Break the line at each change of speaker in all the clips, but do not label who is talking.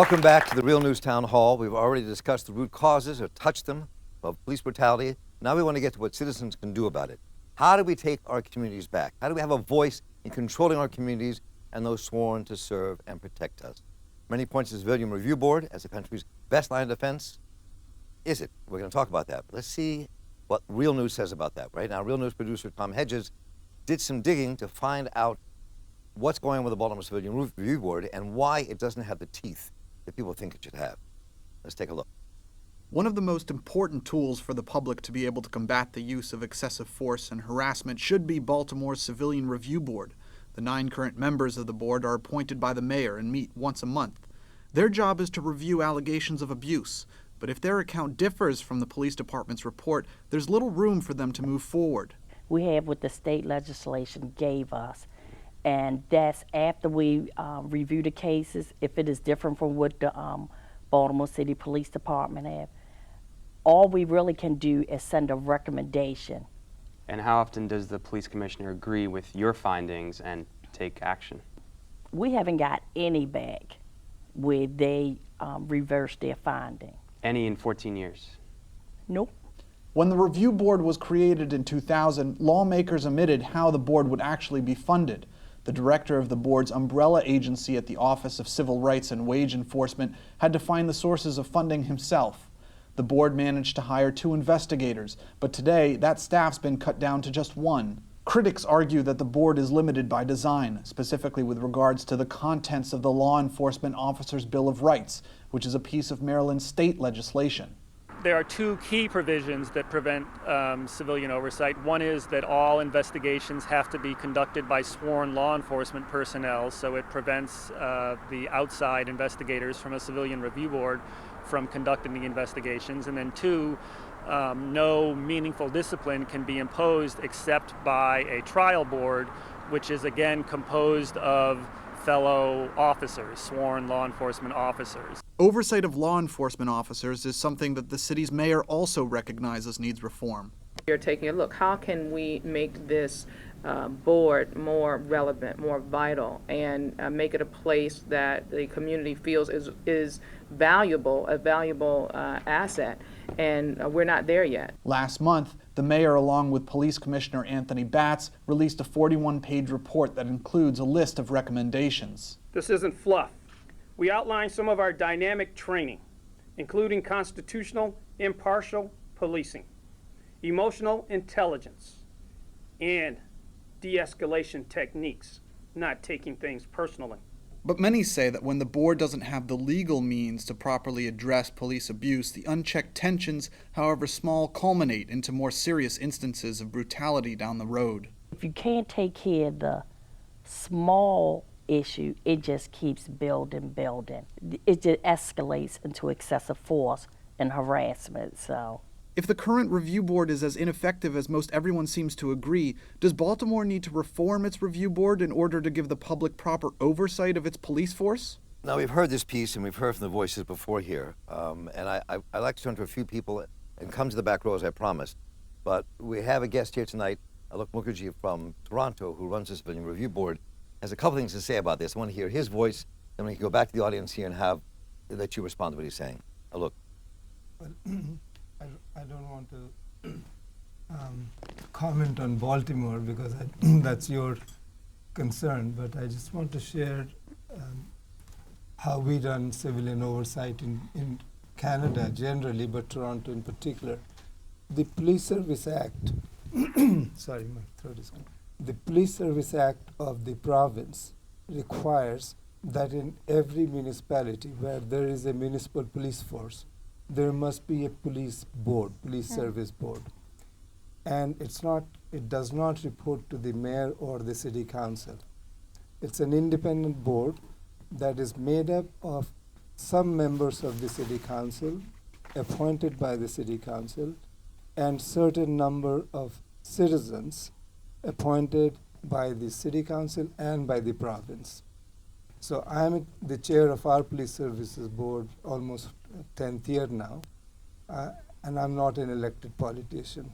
Welcome back to the Real News Town Hall. We've already discussed the root causes or touched them of police brutality. Now we want to get to what citizens can do about it. How do we take our communities back? How do we have a voice in controlling our communities and those sworn to serve and protect us? Many points the Civilian Review Board as the country's best line of defense. Is it? We're going to talk about that. Let's see what Real News says about that. Right now, Real News producer Tom Hedges did some digging to find out what's going on with the Baltimore Civilian Review Board and why it doesn't have the teeth that people think it should have. Let's take a look.
One of the most important tools for the public to be able to combat the use of excessive force and harassment should be Baltimore's Civilian Review Board. The 9 current members of the board are appointed by the mayor and meet once a month. Their job is to review allegations of abuse, but if their account differs from the police department's report, there's little room for them to move forward.
We have what the state legislation gave us, and that's after we review the cases. If it is different from what the Baltimore City Police Department have, all we really can do is send a recommendation.
And how often does the police commissioner agree with your findings and take action?
We haven't got any back where they reverse their finding.
Any in 14 years?
Nope.
When the review board was created in 2000, lawmakers omitted how the board would actually be funded. The director of the board's umbrella agency at the Office of Civil Rights and Wage Enforcement had to find the sources of funding himself. The board managed to hire 2 investigators, but today that staff's been cut down to just 1. Critics argue that the board is limited by design, specifically with regards to the contents of the Law Enforcement Officers' Bill of Rights, which is a piece of Maryland state legislation.
There are 2 key provisions that prevent civilian oversight. One is that all investigations have to be conducted by sworn law enforcement personnel, so it prevents the outside investigators from a civilian review board from conducting the investigations. And then 2, no meaningful discipline can be imposed except by a trial board, which is again composed of fellow officers, sworn law enforcement officers.
Oversight of law enforcement officers is something that the city's mayor also recognizes needs reform.
You're taking a look, how can we make this board more relevant, more vital, and make it a place that the community feels is valuable, a valuable asset, and we're not there yet.
Last month, the mayor, along with Police Commissioner Anthony Batts, released a 41-page report that includes a list of recommendations.
This isn't fluff. We outline some of our dynamic training, including constitutional, impartial policing, emotional intelligence, and de-escalation techniques, not taking things personally.
But many say that when the board doesn't have the legal means to properly address police abuse, the unchecked tensions, however small, culminate into more serious instances of brutality down the road.
If you can't take care of the small issue, it just keeps building. It just escalates into excessive force and harassment, so.
If the current review board is as ineffective as most everyone seems to agree, does Baltimore need to reform its review board in order to give the public proper oversight of its police force?
Now, we've heard this piece and we've heard from the voices before here, and I'd like to turn to a few people and come to the back row as I promised. But we have a guest here tonight, Alok Mukherjee from Toronto, who runs the Civilian Review Board, has a couple things to say about this. I want to hear his voice, then we can go back to the audience here and let you respond to what he's saying. Alok.
Well, I don't want to comment on Baltimore because that's your concern, but I just want to share how we run civilian oversight in Canada generally, but Toronto in particular. The Police Service Act, sorry, my throat is gone. The Police Service Act of the province requires that in every municipality where there is a municipal police force, there must be a police board, police service board. And it does not report to the mayor or the city council. It's an independent board that is made up of some members of the city council appointed by the city council and certain number of citizens appointed by the city council and by the province. So I'm the chair of our police services board almost 10th year now, and I'm not an elected politician.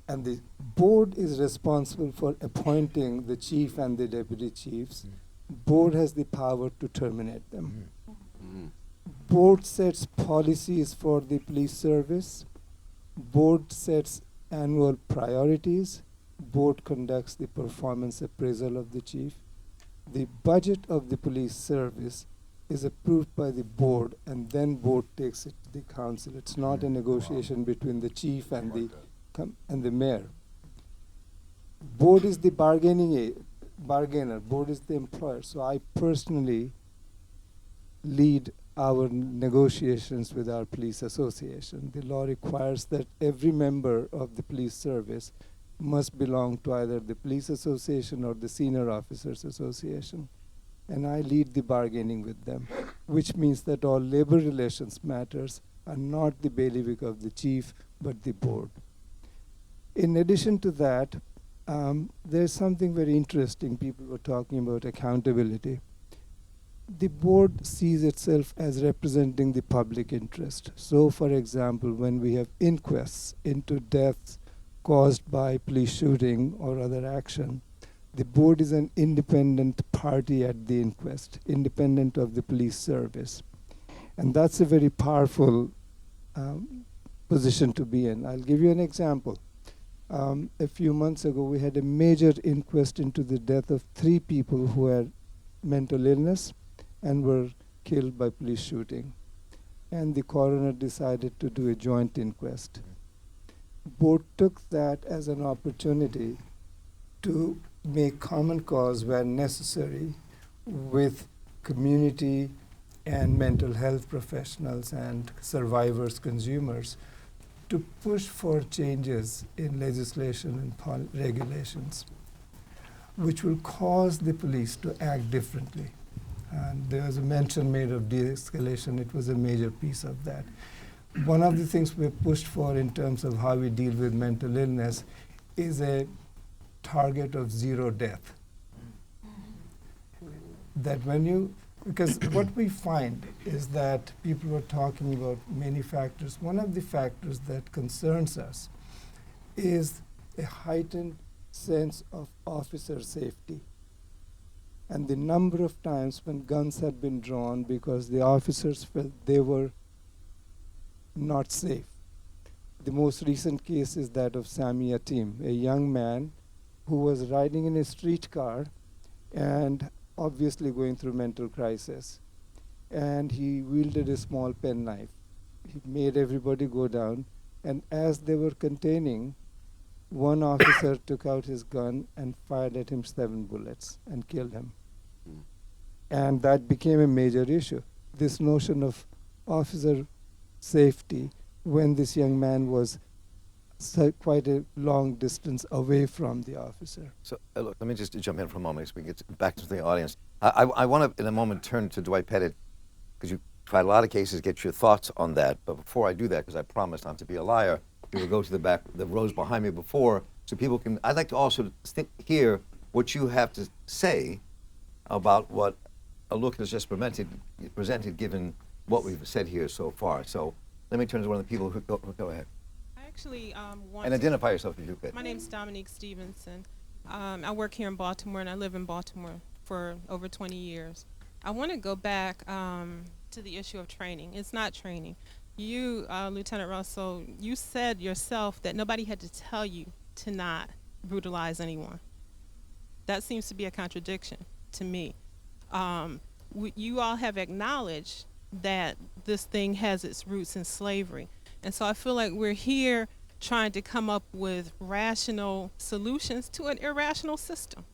And the board is responsible for appointing the chief and the deputy chiefs. Board has the power to terminate them. Board sets policies for the police service. Board sets annual priorities. Board conducts the performance appraisal of the chief. The budget of the police service is approved by the board, and then board takes it to the council. It's not a negotiation between the chief and the mayor. Board is the bargainer. Board is the employer. So I personally lead our negotiations with our police association. The law requires that every member of the police service must belong to either the police association or the senior officers association. And I lead the bargaining with them, which means that all labor relations matters are not the bailiwick of the chief, but the board. In addition to that, there's something very interesting. People were talking about accountability. The board sees itself as representing the public interest. So, for example, when we have inquests into deaths caused by police shooting or other action, the board is an independent party at the inquest, independent of the police service. And that's a very powerful position to be in. I'll give you an example. A few months ago, we had a major inquest into the death of 3 people who had mental illness and were killed by police shooting. And the coroner decided to do a joint inquest. Board took that as an opportunity to make common cause where necessary with community and mental health professionals and survivors, consumers, to push for changes in legislation and regulations, which will cause the police to act differently. And there was a mention made of de-escalation. It was a major piece of that. One of the things we've pushed for in terms of how we deal with mental illness is a target of 0 death. That because what we find is that people were talking about many factors. One of the factors that concerns us is a heightened sense of officer safety. And the number of times when guns had been drawn because the officers felt they were not safe. The most recent case is that of Sami Yatim, a young man who was riding in a streetcar and obviously going through mental crisis. And he wielded a small penknife. He made everybody go down. And as they were containing, one officer took out his gun and fired at him 7 bullets and killed him. And that became a major issue. This notion of officer safety when this young man was quite a long distance away from the officer.
So look, let me just jump in for a moment so we can get back to the audience. I want to, in a moment, turn to Dwight Pettit, because you tried a lot of cases, get your thoughts on that. But before I do that, because I promised not to be a liar, we will go to the back, the rows behind me before, so people can, I'd like to also hear what you have to say about what a look has just presented given what we've said here so far. So let me turn to one of the people who go ahead.
Actually,
and identify yourself if you could.
My name's Dominique Stevenson. I work here in Baltimore, and I live in Baltimore for over 20 years. I want to go back to the issue of training. It's not training. You, Lieutenant Russell, you said yourself that nobody had to tell you to not brutalize anyone. That seems to be a contradiction to me. You all have acknowledged that this thing has its roots in slavery. And so I feel like we're here trying to come up with rational solutions to an irrational system.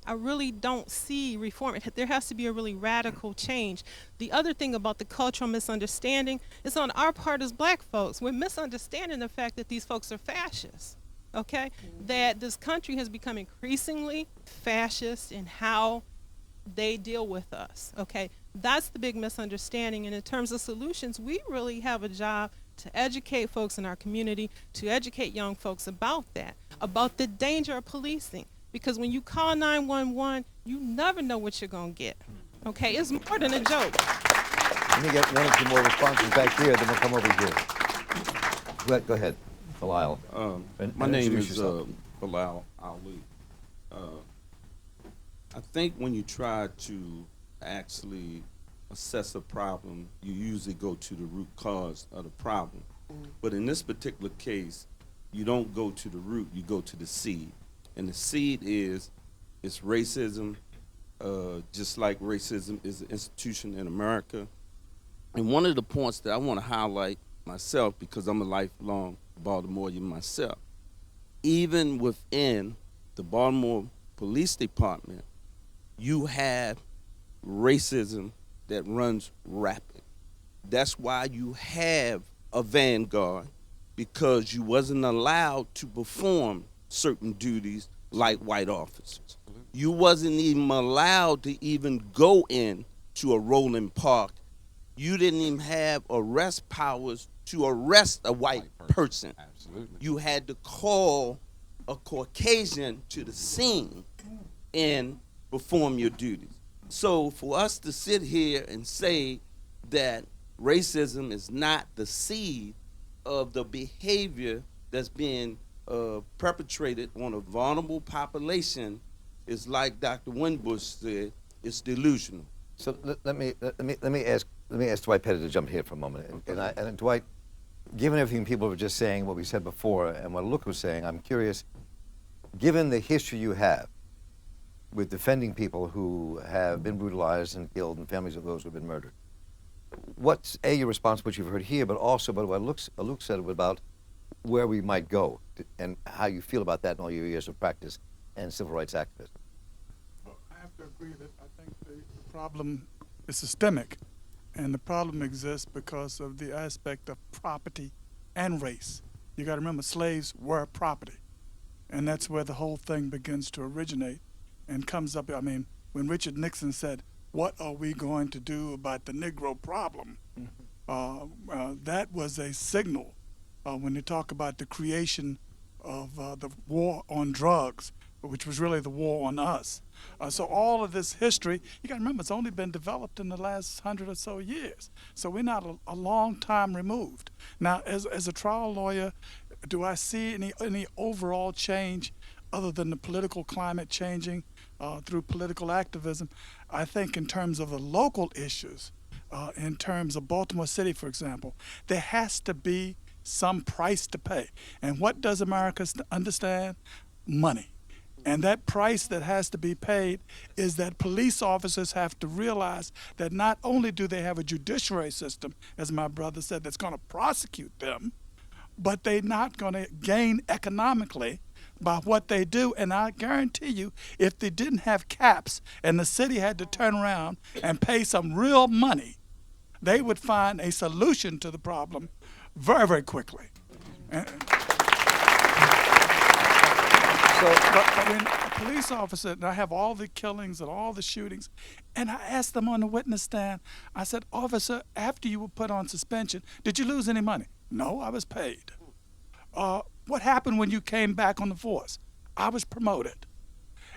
I really don't see reform. There has to be a really radical change. The other thing about the cultural misunderstanding is on our part as black folks. We're misunderstanding the fact that these folks are fascists, okay? That this country has become increasingly fascist in how they deal with us, okay? That's the big misunderstanding. And in terms of solutions, we really have a job to educate folks in our community, to educate young folks about that, about the danger of policing. Because when you call 911, you never know what you're going to get, okay? It's more than a joke.
Let me get 1 or 2 more responses back here, then we'll come over here. Go ahead, Bilal.
My name is Bilal Ali. I think when you try to actually assess a problem, you usually go to the root cause of the problem. But in this particular case, you don't go to the root, you go to the seed. And the seed is racism, just like racism is an institution in America. And one of the points that I want to highlight myself, because I'm a lifelong Baltimorean myself, even within the Baltimore Police Department, you have racism that runs rapid. That's why you have a vanguard, because you wasn't allowed to perform certain duties like white officers. You wasn't even allowed to even go in to a rolling park. You didn't even have arrest powers to arrest a white person.
Absolutely.
You had to call a Caucasian to the scene and perform your duties. So for us to sit here and say that racism is not the seed of the behavior that's being perpetrated on a vulnerable population is, like Dr. Winbush said, it's delusional.
So let me ask Dwight Pettit to jump here for a moment. And Dwight, given everything people were just saying, what we said before, and what Luke was saying, I'm curious, given the history you have with defending people who have been brutalized and killed and families of those who have been murdered, what's your response, which you've heard here, but also about what Luke said about where we might go and how you feel about that in all your years of practice and civil rights activism?
Well, I have to agree that I think the problem is systemic, and the problem exists because of the aspect of property and race. You got to remember, slaves were property, and that's where the whole thing begins to originate and comes up. I mean, when Richard Nixon said, "What are we going to do about the Negro problem?" That was a signal when you talk about the creation of the war on drugs, which was really the war on us. So all of this history, you got to remember, it's only been developed in the last 100 or so years. So we're not a long time removed. Now, as a trial lawyer, do I see any overall change other than the political climate changing through political activism? I think in terms of the local issues, in terms of Baltimore City, for example, there has to be some price to pay. And what does America understand? Money. And that price that has to be paid is that police officers have to realize that not only do they have a judiciary system, as my brother said, that's going to prosecute them, but they're not going to gain economically by what they do. And I guarantee you, if they didn't have caps and the city had to turn around and pay some real money, they would find a solution to the problem very, very quickly. But when a police officer, and I have all the killings and all the shootings, and I asked them on the witness stand, I said, "Officer, after you were put on suspension, did you lose any money?" "No, I was paid." "What happened when you came back on the force?" "I was promoted."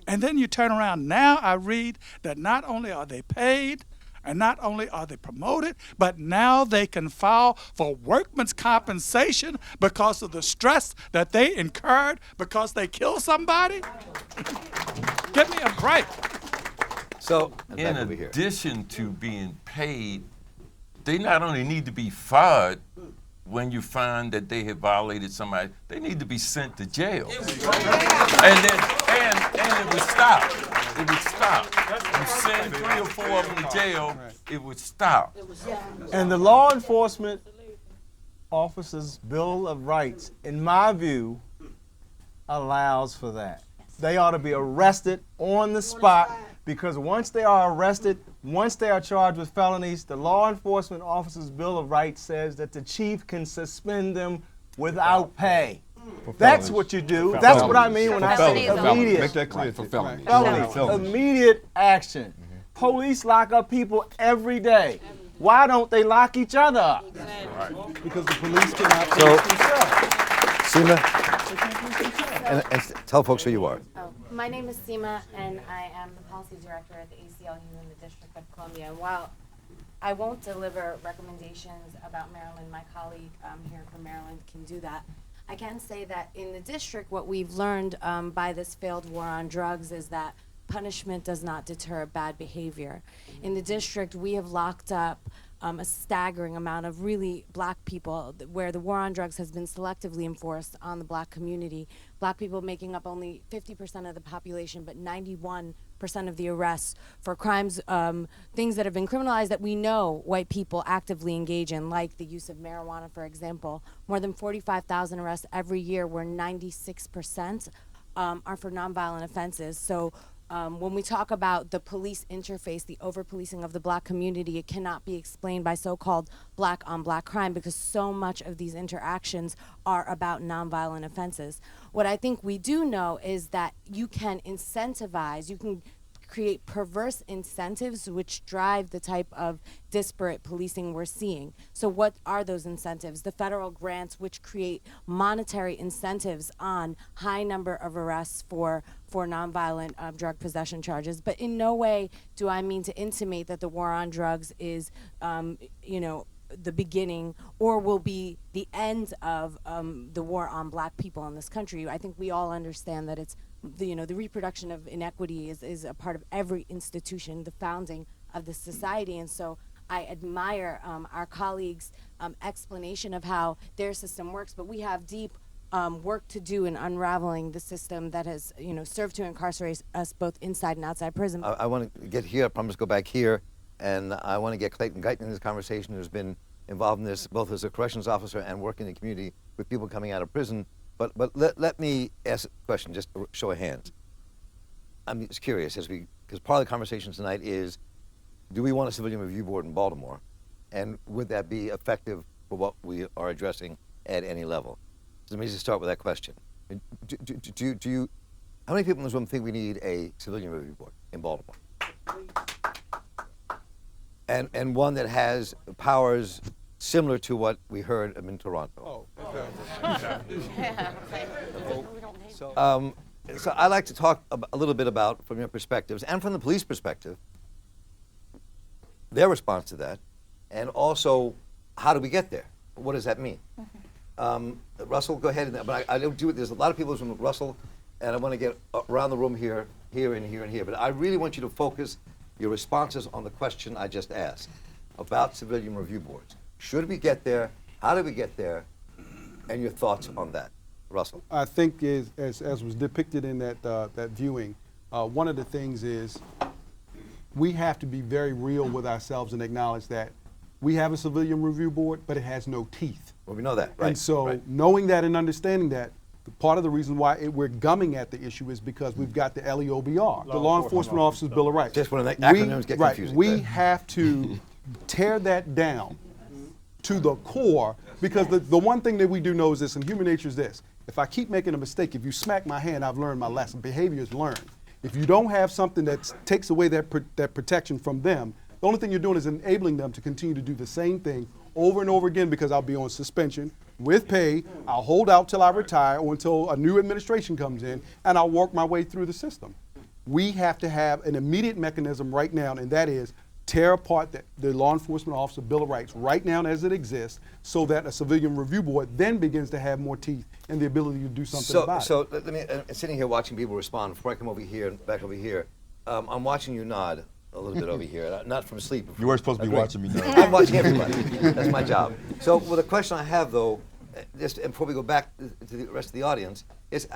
And then you turn around. Now I read that not only are they paid, and not only are they promoted, but now they can file for workman's compensation because of the stress that they incurred because they killed somebody. Give me a break.
So,
in addition to being paid, they not only need to be fired when you find that they have violated somebody, they need to be sent to jail. And it would stop. It would stop. You send 3 or 4 of them to jail, it would stop.
And the law enforcement officers' Bill of Rights, in my view, allows for that. They ought to be arrested on the spot, because once they are arrested, once they are charged with felonies, the law enforcement officers' Bill of Rights says that the chief can suspend them without pay. That's what you do. That's what I mean when I say immediate.
Make that clear. For felonies.
Immediate action. Police lock up people every day. Why don't they lock each other up?
Because the police cannot police themselves.
Seema, and tell folks who you are.
My name is Seema, and I am the policy director at the ACLU in the District of Columbia. And while I won't deliver recommendations about Maryland, my colleague here from Maryland can do that. I can say that in the district, what we've learned by this failed war on drugs is that punishment does not deter bad behavior. In the district, we have locked up a staggering amount of really black people, where the war on drugs has been selectively enforced on the black community. Black people making up only 50% of the population, but 91% of the arrests for crimes, things that have been criminalized that we know white people actively engage in, like the use of marijuana, for example. More than 45,000 arrests every year, where 96% are for nonviolent offenses. So when we talk about the police interface, the over-policing of the black community, it cannot be explained by so-called black-on-black crime, because so much of these interactions are about nonviolent offenses. What I think we do know is that you can incentivize, you can create perverse incentives which drive the type of disparate policing we're seeing. So what are those incentives? The federal grants, which create monetary incentives on high number of arrests for nonviolent drug possession charges. But in no way do I mean to intimate that the war on drugs is, the beginning or will be the end of the war on black people in this country. I think we all understand that it's the reproduction of inequity is a part of every institution, the founding of the society. And so I admire our colleagues' explanation of how their system works, but we have deep work to do in unraveling the system that has served to incarcerate us both inside and outside prison.
I want to get here, I promise to go back here, and I want to get Clayton Guyton in this conversation, who's been involved in this both as a corrections officer and working in the community with people coming out of prison. But let me ask a question, just a show of hands. I'm just curious, because part of the conversation tonight is, do we want a civilian review board in Baltimore? And would that be effective for what we are addressing at any level? So let me just start with that question. Do you, how many people in this room think we need a civilian review board in Baltimore? And one that has powers similar to what we heard in Toronto. So I'd like to talk a little bit about, from your perspectives and from the police perspective, their response to that, and also how do we get there? What does that mean? Russell, go ahead. But I don't do it. There's a lot of people from Russell, and I want to get around the room here, and here. But I really want you to focus your responses on the question I just asked about civilian review boards. Should we get there? How do we get there? And your thoughts on that, Russell.
I think as was depicted in that viewing, one of the things is we have to be very real with ourselves and acknowledge that we have a civilian review board, but it has no teeth.
Well, we know that, right?
And so knowing that and understanding that, part of the reason why we're gumming at the issue is because we've got the LEOBR, the Law Enforcement Officers Bill of Rights.
Just when the acronyms get confusing.
We have to tear that down to the core, because the one thing that we do know is this, and human nature is this: if I keep making a mistake, if you smack my hand, I've learned my lesson. Behavior is learned. If you don't have something that takes away that protection from them, the only thing you're doing is enabling them to continue to do the same thing over and over again, because I'll be on suspension with pay, I'll hold out till I retire or until a new administration comes in, and I'll work my way through the system. We have to have an immediate mechanism right now, and that is tear apart the Law Enforcement Officer Bill of Rights right now as it exists, so that a civilian review board then begins to have more teeth and the ability to do something about it.
So let me, sitting here watching people respond, before I come over here and back over here, I'm watching you nod a little bit over here, not from sleep.
You weren't supposed to be watching me nod.
I'm watching everybody. That's my job. So, well, the question I have, though, just before we go back to the rest of the audience, is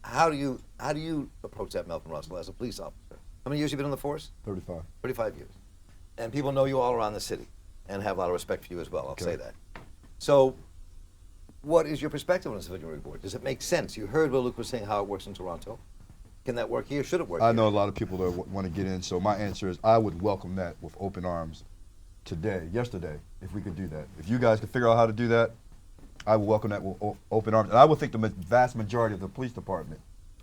how do you approach that, Malcolm Russell, as a police officer? How many years have you been on the force?
35.
35 years. And people know you all around the city and have a lot of respect for you as well, I'll say that. So what is your perspective on a civilian review board? Does it make sense? You heard what Luke was saying, how it works in Toronto. Can that work here? Should it work here?
I know a lot of people that want to get in, so my answer is I would welcome that with open arms yesterday, if we could do that. If you guys could figure out how to do that, I would welcome that with open arms. And I would think the vast majority of the police department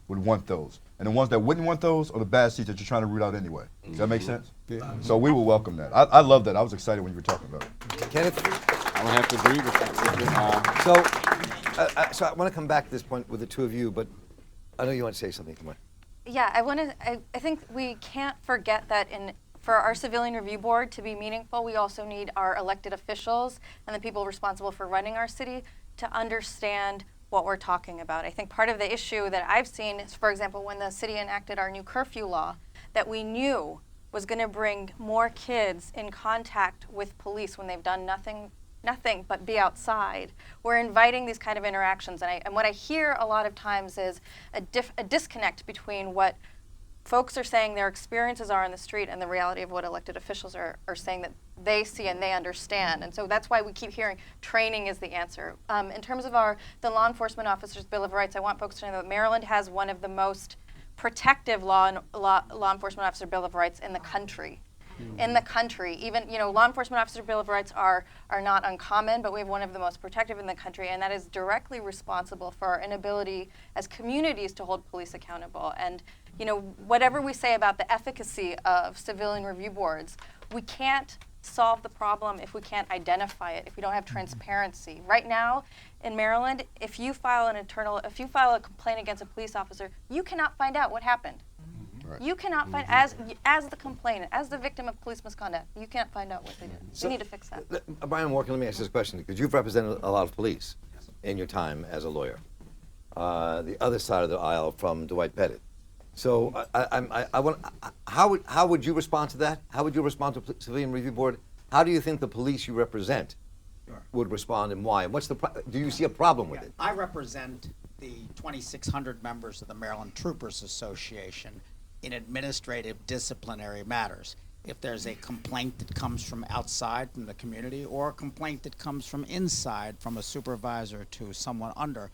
would want those. And the ones that wouldn't want those are the bad seats that you're trying to root out anyway. Does that make sense?
Yeah.
So we will welcome that. I love that. I was excited when you were talking about it.
Kenneth?
I would have to agree with that.
So I want to come back to this point with the two of you, but I know you want to say something. Come on.
Yeah, I think we can't forget that for our civilian review board to be meaningful, we also need our elected officials and the people responsible for running our city to understand what we're talking about. I think part of the issue that I've seen is, for example, when the city enacted our new curfew law, that we knew was going to bring more kids in contact with police when they've done nothing but be outside. We're inviting these kind of interactions, and what I hear a lot of times is a disconnect between what folks are saying their experiences are on the street and the reality of what elected officials are saying that they see and they understand. And so that's why we keep hearing training is the answer. In terms of the Law Enforcement Officers Bill of Rights, I want folks to know that Maryland has one of the most protective law enforcement officer Bill of Rights in the country. In the country, even, law enforcement officer Bill of Rights are not uncommon, but we have one of the most protective in the country, and that is directly responsible for our inability as communities to hold police accountable. And whatever we say about the efficacy of civilian review boards, we can't solve the problem if we can't identify it, if we don't have transparency. Right now in Maryland, if you file a complaint against a police officer, you cannot find out what happened. Right. You cannot find, as the complainant, as the victim of police misconduct, you can't find out what they did. So we need to fix that.
Brian Walker, let me ask this question, because you've represented a lot of police in your time as a lawyer. The other side of the aisle from Dwight Pettit. So how would you respond to that? How would you respond to Civilian Review Board? How do you think the police you represent would respond, and why? Do you see a problem with it?
I represent the 2,600 members of the Maryland Troopers Association in administrative disciplinary matters. If there's a complaint that comes from outside, from the community, or a complaint that comes from inside, from a supervisor to someone under,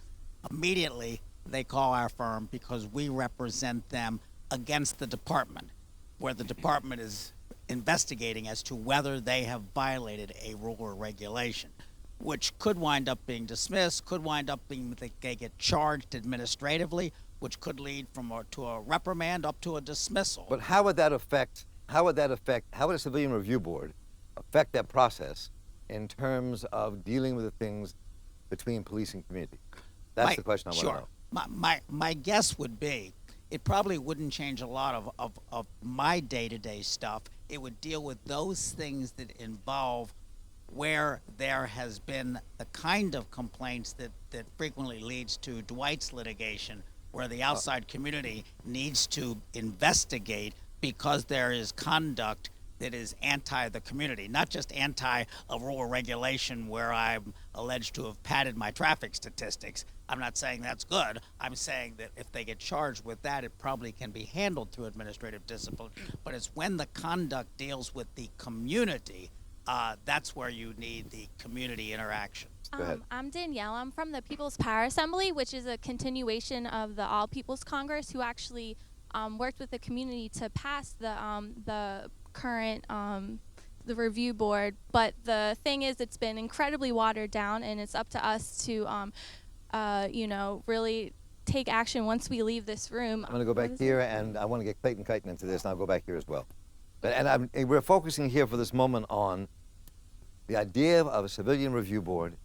immediately they call our firm because we represent them against the department, where the department is investigating as to whether they have violated a rule or regulation, which could wind up being dismissed, could wind up being that they get charged administratively, which could lead to a reprimand up to a dismissal.
But how would a Civilian Review Board affect that process in terms of dealing with the things between police and community? That's the question I want to know.
My guess would be it probably wouldn't change a lot of my day-to-day stuff. It would deal with those things that involve where there has been the kind of complaints that frequently leads to Dwight's litigation, where the outside community needs to investigate because there is conduct that is anti the community, not just anti a rule or regulation where I'm alleged to have padded my traffic statistics. I'm not saying that's good. I'm saying that if they get charged with that, it probably can be handled through administrative discipline. But it's when the conduct deals with the community, that's where you need the community interaction.
Go ahead.
I'm Danielle. I'm from the People's Power Assembly, which is a continuation of the All People's Congress, who actually worked with the community to pass the current the review board. But the thing is, it's been incredibly watered down, and it's up to us to really take action once we leave this room.
I'm going to go back here, and I want to get Clayton Kuyten into this, and I'll go back here as well. And we're focusing here for this moment on the idea of a Civilian Review Board.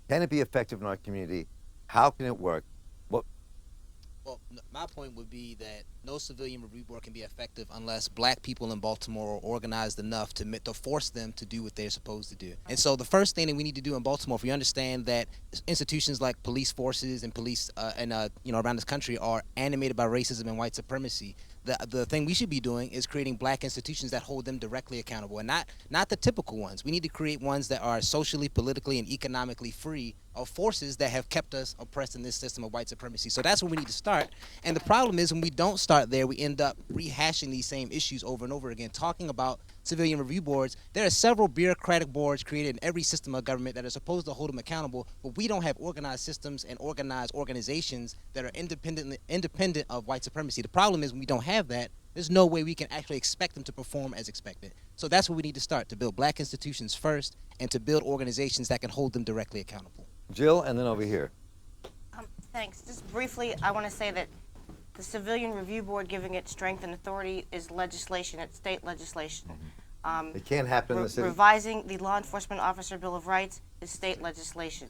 Can it be effective in our community? How can it work?
Well, my point would be that no Civilian Review Board can be effective unless black people in Baltimore are organized enough to force them to do what they're supposed to do. And so the first thing that we need to do in Baltimore, if we understand that institutions like police forces and police around this country are animated by racism and white supremacy, the thing we should be doing is creating black institutions that hold them directly accountable, and not the typical ones. We need to create ones that are socially, politically, and economically free of forces that have kept us oppressed in this system of white supremacy. So that's where we need to start. And the problem is when we don't start there, we end up rehashing these same issues over and over again, talking about Civilian Review Boards. There are several bureaucratic boards created in every system of government that are supposed to hold them accountable, but we don't have organized systems and organized organizations that are independent of white supremacy. The problem is when we don't have that, there's no way we can actually expect them to perform as expected. So that's where we need to start, to build black institutions first and to build organizations that can hold them directly accountable.
Jill, and then over here.
Thanks. Just briefly, I want to say that the Civilian Review Board, giving it strength and authority, is legislation. It's state legislation.
It can't happen in the city.
Revising the Law Enforcement Officer Bill of Rights is state legislation.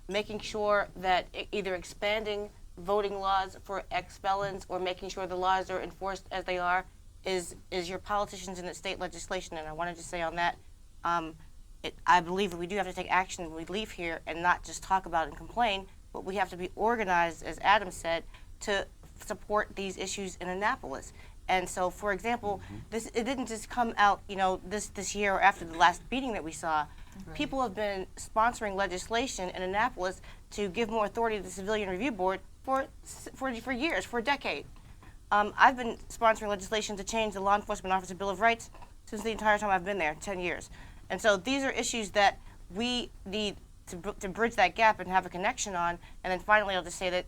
Making sure that either expanding voting laws for ex-felons or making sure the laws are enforced as they are is your politicians in the state legislation. And I wanted to say on that, I believe that we do have to take action when we leave here and not just talk about it and complain. but we have to be organized, as Adam said, to support these issues in Annapolis. And so, for example, it didn't just come out, this year or after the last meeting that we saw. People have been sponsoring legislation in Annapolis to give more authority to the Civilian Review Board for years, for a decade. I've been sponsoring legislation to change the Law Enforcement Officer Bill of Rights since the entire time I've been there, 10 years. And so these are issues that we need to bridge that gap and have a connection on. And then finally, I'll just say that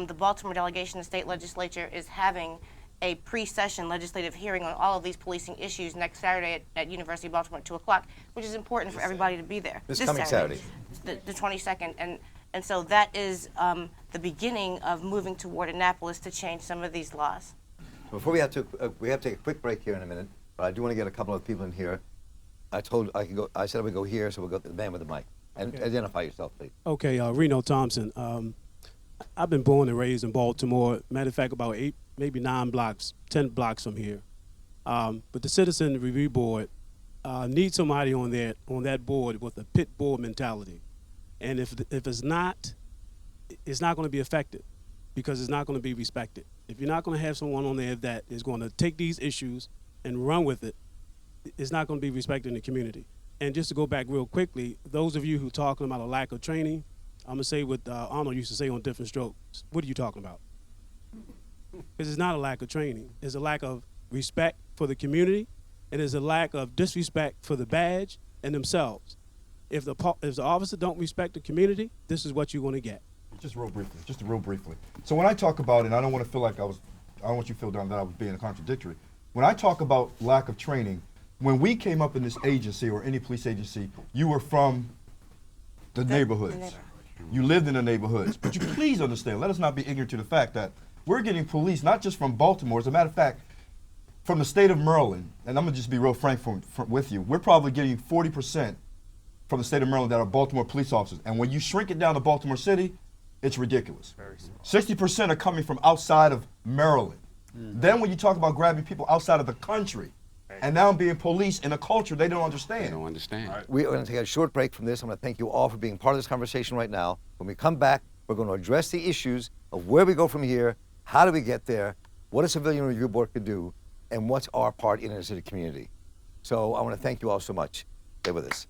the Baltimore delegation, the state legislature, is having a pre-session legislative hearing on all of these policing issues next Saturday at University of Baltimore at 2 o'clock, which is important for everybody to be there.
This coming Saturday.
The 22nd. And so that is the beginning of moving toward Annapolis to change some of these laws.
Before we have to take a quick break here in a minute, but I do want to get a couple of people in here. I said I would go here, so we'll go to the man with the mic. And identify yourself, please.
Okay, Reno Thompson. I've been born and raised in Baltimore. Matter of fact, about 8, maybe 9 blocks, 10 blocks from here. But the Citizen Review Board needs somebody on that board with a pit bull mentality. And if it's not going to be effective because it's not going to be respected. If you're not going to have someone on there that is going to take these issues and run with it, it's not going to be respected in the community. And just to go back real quickly, those of you who are talking about a lack of training, I'm going to say what Arnold used to say on Different Strokes. What are you talking about? Because it's not a lack of training. It's a lack of respect for the community, and it's a lack of disrespect for the badge and themselves. If the officer don't respect the community, this is what you're going to get.
Just real briefly. So when I talk about, and I don't want to feel like I don't want you to feel down that I was being contradictory. When I talk about lack of training, when we came up in this agency or any police agency, you were from the neighborhoods. You lived in the neighborhoods. But you please understand, let us not be ignorant to the fact that we're getting police not just from Baltimore, as a matter of fact, from the state of Maryland, and I'm going to just be real frank with you, we're probably getting 40% from the state of Maryland that are Baltimore police officers. And when you shrink it down to Baltimore City, it's ridiculous. 60% are coming from outside of Maryland. Then when you talk about grabbing people outside of the country, and now being policed in a culture they don't understand.
They don't understand.
We're going to take a short break from this. I'm going to thank you all for being part of this conversation right now. When we come back, we're going to address the issues of where we go from here, how do we get there, what a Civilian Review Board could do, and what's our part in the city community. So I want to thank you all so much. Stay with us.